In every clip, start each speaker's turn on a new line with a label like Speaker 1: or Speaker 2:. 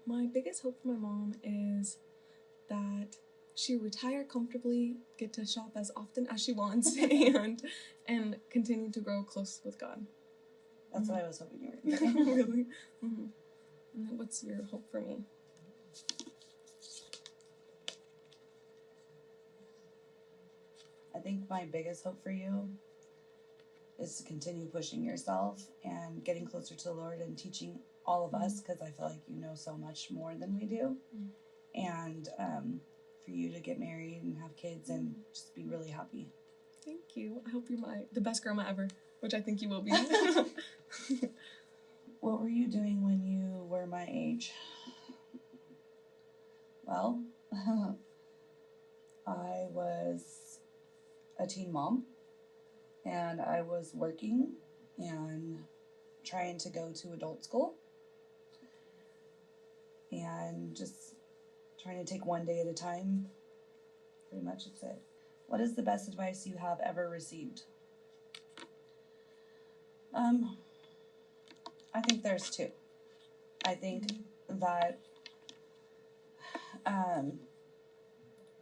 Speaker 1: My biggest hope for my mom is that she retire comfortably, get to shop as often as she wants, and continue to grow close with God.
Speaker 2: That's what I was hoping you were going to say.
Speaker 1: Really? Mm-hmm. And what's your hope for me?
Speaker 2: I think my biggest hope for you is to continue pushing yourself and getting closer to the Lord and teaching all of us, because I feel like you know so much more than we do. And for you to get married and have kids and just be really happy.
Speaker 1: Thank you. I hope you're the best grandma ever, which I think you will be.
Speaker 2: What were you doing when you were my age? Well, I was a teen mom, and I was working and trying to go to adult school and just trying to take one day at a time. Pretty much that's it. What is the best advice you have ever received? I think there's two. I think that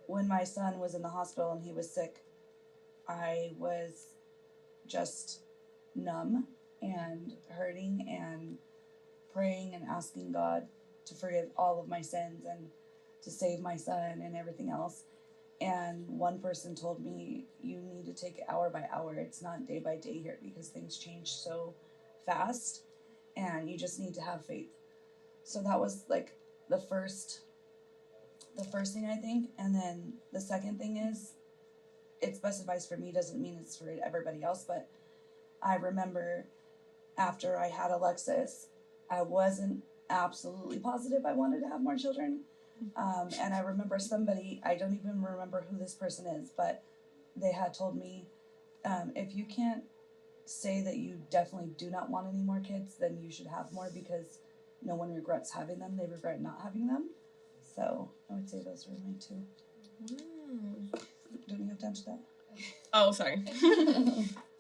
Speaker 2: when my son was in the hospital and he was sick, I was just numb and hurting and praying and asking God to forgive all of my sins and to save my son and everything else. And one person told me, you need to take it hour by hour. It's not day by day here, because things change so fast and you just need to have faith. So that was like the first thing, I think. And then the second thing is, it's best advice for me, doesn't mean it's for everybody else, but I remember after I had Alexis, I wasn't absolutely positive I wanted to have more children. And I remember somebody, I don't even remember who this person is, but they had told me, if you can't say that you definitely do not want any more kids, then you should have more, because no one regrets having them. They regret not having them. So I would say those were my two. Don't you have to answer that?
Speaker 1: Oh, sorry.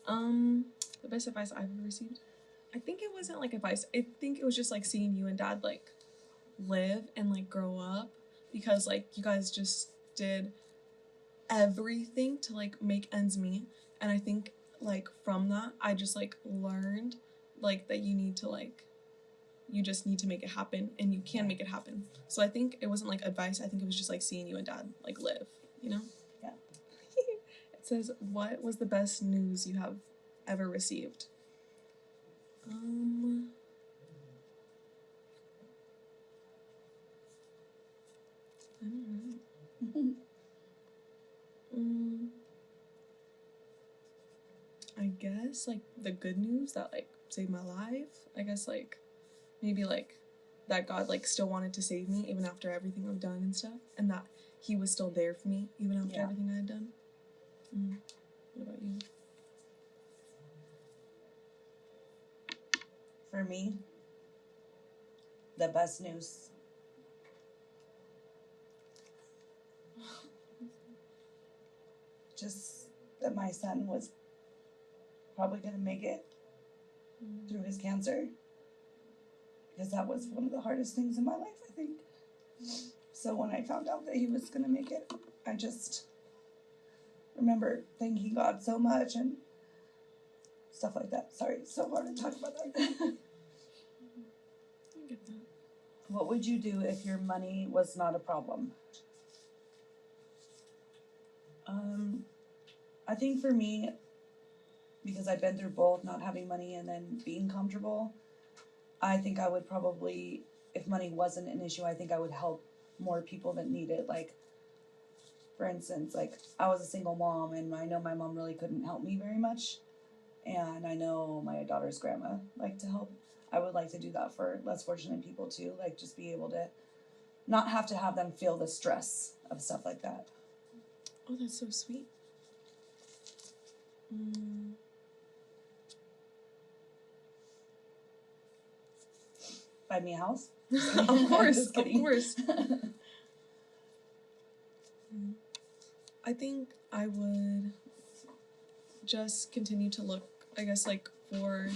Speaker 1: The best advice I've ever received? I think it wasn't like advice. I think it was just like seeing you and Dad like live and like grow up, because like you guys just did everything to like make ends meet. And I think like from that I just like learned like that you just need to make it happen, and you can make it happen. So I think it wasn't like advice. I think it was just like seeing you and Dad like live, you know?
Speaker 2: Yeah.
Speaker 1: It says, what was the best news you have ever received? I don't know. I guess like the good news that like saved my life. I guess like maybe like that God like still wanted to save me even after everything I've done and stuff, and that He was still there for me even after everything I had done. What about you?
Speaker 2: For me, the best news, just that my son was probably going to make it through his cancer, because that was one of the hardest things in my life, I think. So when I found out that he was going to make it, I just remember thanking God so much and stuff like that. Sorry, it's so hard to talk about that.
Speaker 1: I get that.
Speaker 2: What would you do if your money was not a problem? I think for me, because I've been through both, not having money and then being comfortable, I think I would probably, if money wasn't an issue, I think I would help more people that need it. Like, for instance, like I was a single mom, and I know my mom really couldn't help me very much. And I know my daughter's grandma liked to help. I would like to do that for less fortunate people too, like just be able to not have to have them feel the stress of stuff like that.
Speaker 1: Oh, that's so sweet.
Speaker 2: Buy me a house?
Speaker 1: Of course, of course. I think I would just continue to look, I guess, like for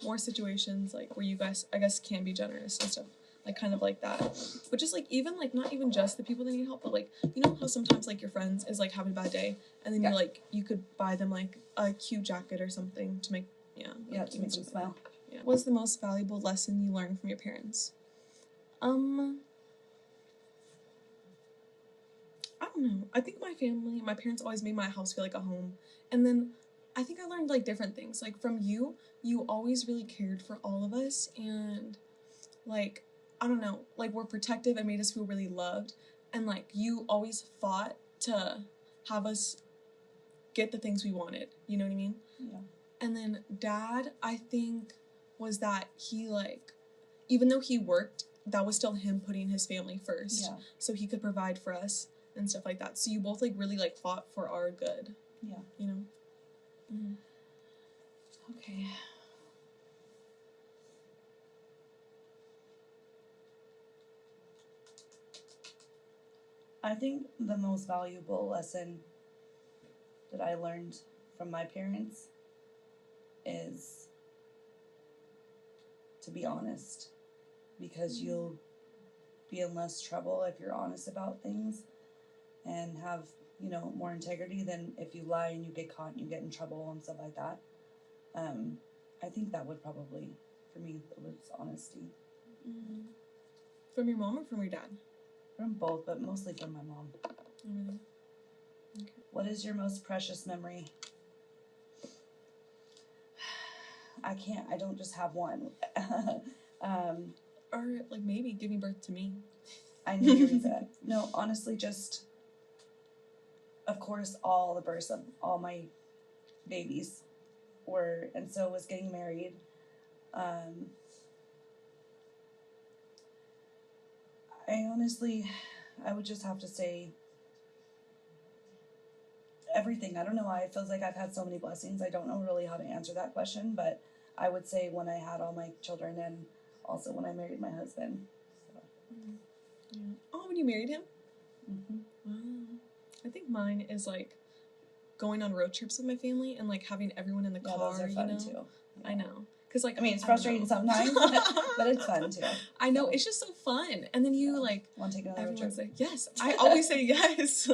Speaker 1: more situations like where you guys, I guess, can be generous and stuff. like kind of like that. But just like even like not even just the people that need help, but like you know how sometimes like your friends is like having a bad day, and then you could buy them like a cute jacket or something to make
Speaker 2: to make them smile.
Speaker 1: Yeah. What's the most valuable lesson you learned from your parents? I don't know. I think my parents always made my house feel like a home. And then I think I learned like different things. Like from you always really cared for all of us, and like I don't know, like were protective and made us feel really loved, and like you always fought to have us get the things we wanted. You know what I mean?
Speaker 2: Yeah.
Speaker 1: And then Dad, I think, was that he like even though he worked, that was still him putting his family first.
Speaker 2: Yeah.
Speaker 1: So he could provide for us and stuff like that. So you both like really like fought for our good.
Speaker 2: Yeah.
Speaker 1: You know? Mm-hmm.
Speaker 2: Okay. I think the most valuable lesson that I learned from my parents is to be honest, because you'll be in less trouble if you're honest about things and have, more integrity than if you lie and you get caught and you get in trouble and stuff like that. I think that would probably, for me, it was honesty.
Speaker 1: Mm-hmm. From your mom or from your dad?
Speaker 2: From both, but mostly from my mom.
Speaker 1: Mm-hmm. Okay.
Speaker 2: What is your most precious memory? I don't just have one.
Speaker 1: Or like maybe giving birth to me.
Speaker 2: I knew you were that. No, honestly, just, of course, all the births of all my babies were, and so was getting married. I would just have to say everything. I don't know why it feels like I've had so many blessings. I don't know really how to answer that question, but I would say when I had all my children and also when I married my husband. So.
Speaker 1: Mm-hmm. Yeah. Oh, when you married him?
Speaker 2: Mm-hmm.
Speaker 1: Wow. I think mine is like going on road trips with my family and like having everyone in the car.
Speaker 2: Those are fun too.
Speaker 1: Yeah. I know. Cause like
Speaker 2: it's frustrating sometimes, but it's fun too.
Speaker 1: I know, it's just so fun. And then you like
Speaker 2: want to take another road trip?
Speaker 1: Like, yes, I always say yes.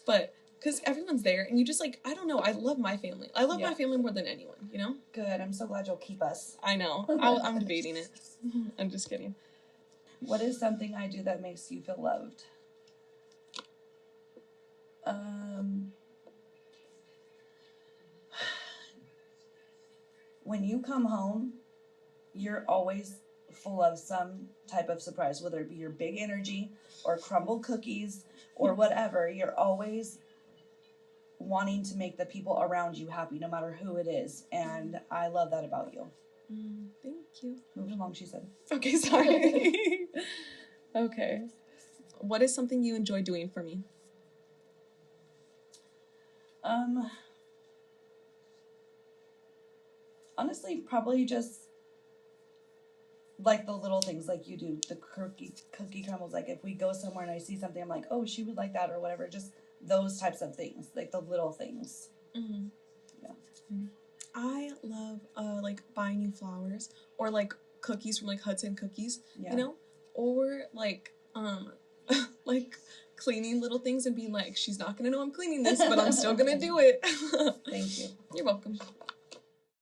Speaker 1: But because everyone's there, and you just like I don't know. I love my family. I love my family more than anyone. You know.
Speaker 2: Good. I'm so glad you'll keep us.
Speaker 1: I know. I'm debating it. I'm just kidding.
Speaker 2: What is something I do that makes you feel loved? When you come home, you're always full of some type of surprise, whether it be your big energy or crumbled cookies or whatever. You're always wanting to make the people around you happy, no matter who it is. And I love that about you.
Speaker 1: Thank you.
Speaker 2: Move along, she said.
Speaker 1: Okay, sorry. Okay. What is something you enjoy doing for me?
Speaker 2: Honestly, probably just like the little things like you do, the cookie crumbles. Like if we go somewhere and I see something, I'm like, oh, she would like that or whatever. Just those types of things, like the little things.
Speaker 1: Mm-hmm.
Speaker 2: Yeah.
Speaker 1: Mm-hmm. I love like buying new flowers or like cookies from like Hudson Cookies, you know, or like like cleaning little things and being like, she's not gonna know I'm cleaning this, but I'm still gonna do it.
Speaker 2: Thank you.
Speaker 1: You're welcome.